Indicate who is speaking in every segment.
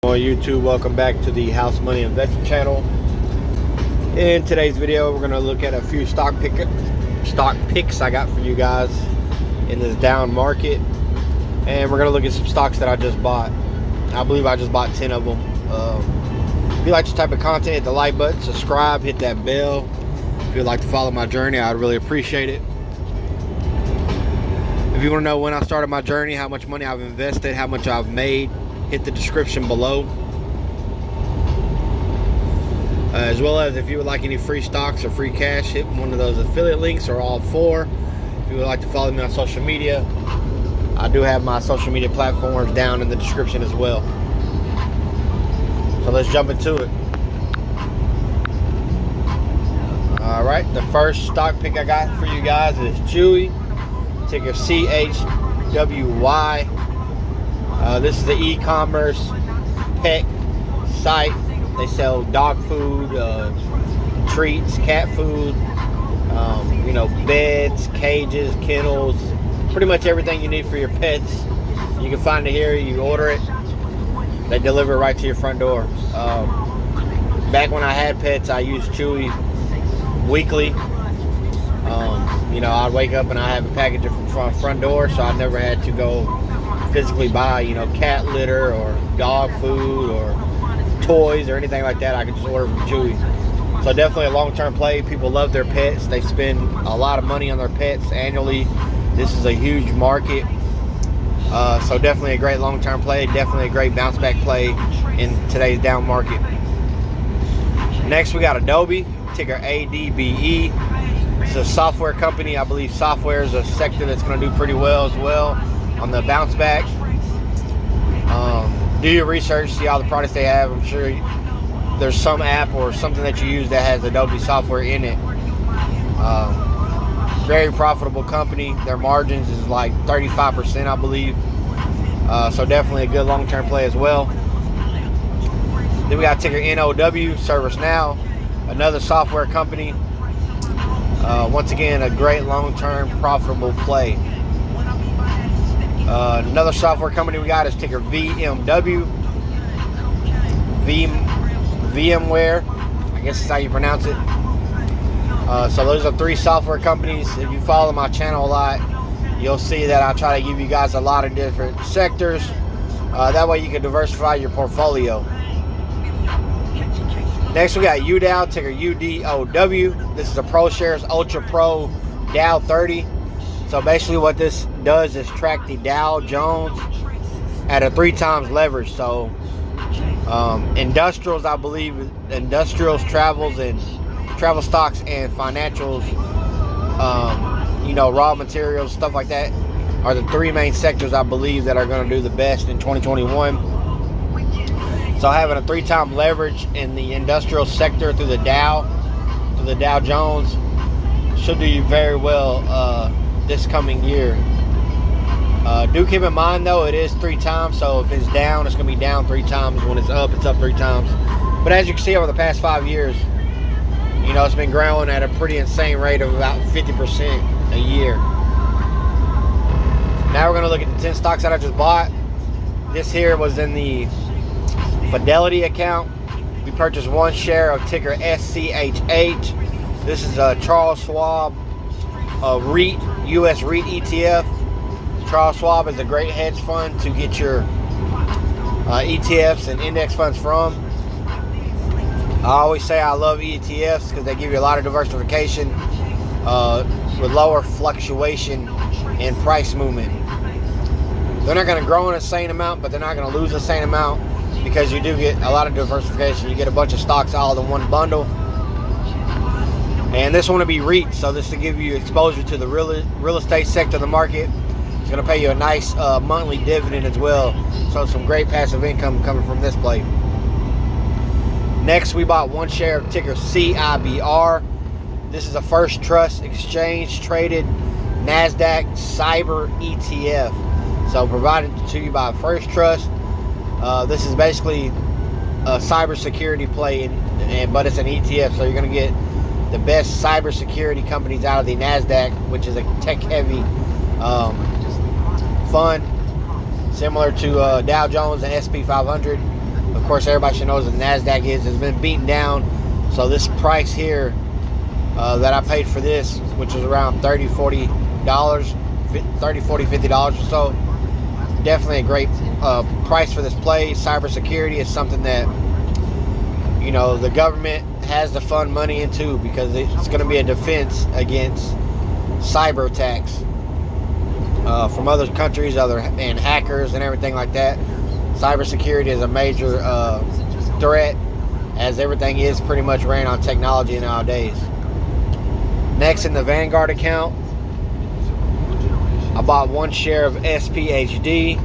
Speaker 1: On YouTube, welcome back to the House Money Investing channel. In today's video, we're going to look at a few stock picks I got for you guys in this down market, and we're going to look at some stocks that I just bought. I believe I just bought 10 of them. If you like this type of content, hit the like button, subscribe, hit that bell. If you'd like to follow my journey, I'd really appreciate it. If you want to know when I started my journey, how much money I've invested, how much I've made, hit the description below. As well as if you would like any free stocks or free cash, hit one of those affiliate links or all four. If you would like to follow me on social media, I do have my social media platforms down in the description as well. So let's jump into it. Alright, the first stock pick I got for you guys is Chewy, ticker CHWY. This is the e-commerce pet site. They sell dog food, treats, cat food, beds, cages, kennels, pretty much everything you need for your pets. You can find it here. You order it, they deliver it right to your front door. Back when I had pets, I used Chewy weekly. I'd wake up and I have a package from the front door, so I never had to go physically buy, cat litter or dog food or toys or anything like that. I could just order from Chewy. So definitely a long-term play. People love their pets. They spend a lot of money on their pets annually. This is a huge market. So definitely a great long-term play. Definitely a great bounce-back play in today's down market. Next, we got Adobe, ticker ADBE. It's a software company. I believe software is a sector that's going to do pretty well as well on the bounce back. Do your research, see all the products they have. I'm sure there's some app or something that you use that has Adobe software in it. Very profitable company. Their margins is like 35%, I believe. So definitely a good long-term play as well. Then we got ticker NOW, ServiceNow, another software company. Once again, a great long-term profitable play. Another software company we got is ticker VMW, VMware, I guess is how you pronounce it. So those are three software companies. If you follow my channel a lot, you'll see that I try to give you guys a lot of different sectors. That way you can diversify your portfolio. Next we got UDOW, ticker UDOW. This is a ProShares Ultra Pro Dow 30. So basically what this does is track the Dow Jones at a 3 times leverage. So industrials, I believe, industrials, travels, and travel stocks and financials, raw materials, stuff like that, are the 3 main sectors I believe that are going to do the best in 2021. So having a 3 times leverage in the industrial sector through the Dow Jones should do you very well this coming year. Do keep in mind though, it is 3 times, so if it's down, it's going to be down 3 times. When it's up 3 times. But as you can see, over the past 5 years, it's been growing at a pretty insane rate of about 50% a year. Now we're going to look at the 10 stocks that I just bought. This here was in the Fidelity account. We purchased 1 share of ticker SCHH. This is a Charles Schwab REIT, US REIT ETF. Charles Schwab is a great hedge fund to get your ETFs and index funds from. I always say I love ETFs because they give you a lot of diversification with lower fluctuation in price movement. They're not going to grow an insane amount, but they're not going to lose an insane amount because you do get a lot of diversification. You get a bunch of stocks all in one bundle. And this one will be REIT, so this will give you exposure to the real estate sector of the market. It's going to pay you a nice monthly dividend as well. So some great passive income coming from this play. Next, we bought 1 share of ticker CIBR. This is a First Trust Exchange traded NASDAQ Cyber ETF. So provided to you by First Trust. This is basically a cybersecurity play, but it's an ETF, so you're going to get the best cybersecurity companies out of the NASDAQ, which is a tech-heavy fund, similar to Dow Jones and SP 500. But Of course, everybody should know the NASDAQ is. It's been beaten down. So this price here that I paid for this, which was around $30, $40, $50 or so, definitely a great price for this play. Cybersecurity is something that, you know, the government has to fund money into, because it's going to be a defense against cyber attacks from other countries, and hackers and everything like that. Cybersecurity is a major threat, as everything is pretty much ran on technology nowadays. Next, in the Vanguard account, I bought 1 share of SPHD.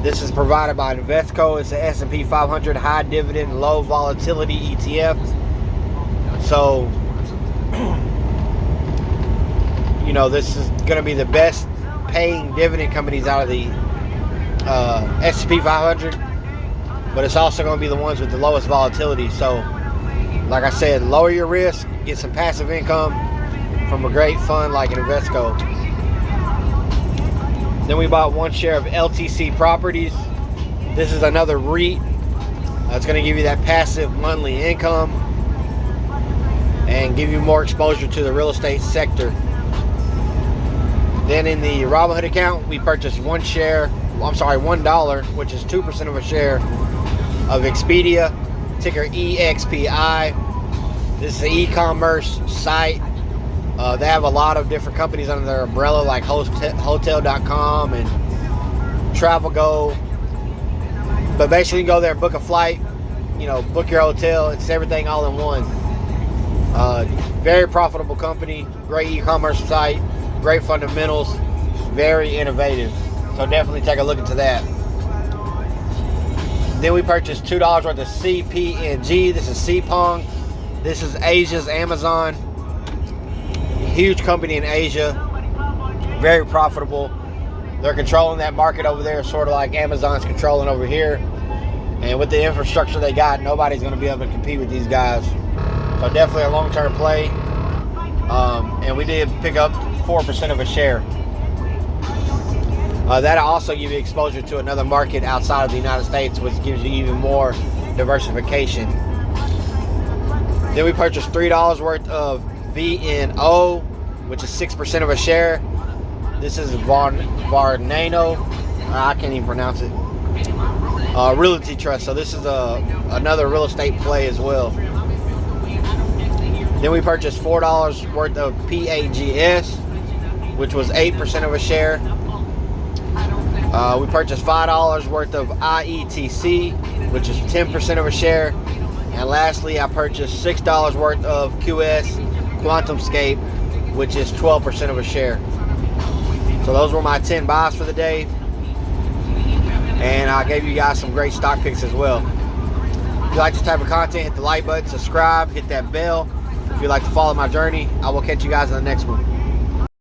Speaker 1: This is provided by Invesco. It's the S&P 500 high dividend, low volatility ETF. So, you know, this is going to be the best paying dividend companies out of the S&P 500, but it's also going to be the ones with the lowest volatility. So, like I said, lower your risk, get some passive income from a great fund like Invesco. Then we bought 1 share of LTC Properties. This is another REIT. It's going to give you that passive monthly income and give you more exposure to the real estate sector. Then in the Robinhood account, we purchased $1, which is 2% of a share of Expedia, ticker EXPI. This is an e-commerce site. They have a lot of different companies under their umbrella, like Hotel.com and TravelGo. But basically, you can go there, book a flight, you know, book your hotel. It's everything all in one. Very profitable company, great e-commerce site, great fundamentals, very innovative. So definitely take a look into that. Then we purchased $2 worth of CPNG. This is CPONG. This is Asia's Amazon. Huge company in Asia, very profitable. They're controlling that market over there, sort of like Amazon's controlling over here. And with the infrastructure they got, nobody's going to be able to compete with these guys. So definitely a long-term play. And we did pick up 4% of a share. That'll also give you exposure to another market outside of the United States, which gives you even more diversification. Then we purchased $3 worth of VNO, which is 6% of a share. This is Varnano. I can't even pronounce it. Realty Trust. So this is another real estate play as well. Then we purchased $4 worth of PAGS, which was 8% of a share. We purchased $5 worth of IETC, which is 10% of a share. And lastly, I purchased $6 worth of QS QuantumScape, which is 12% of a share. So those were my 10 buys for the day. And I gave you guys some great stock picks as well. If you like this type of content, hit the like button, subscribe, hit that bell. If you'd like to follow my journey, I will catch you guys in the next one.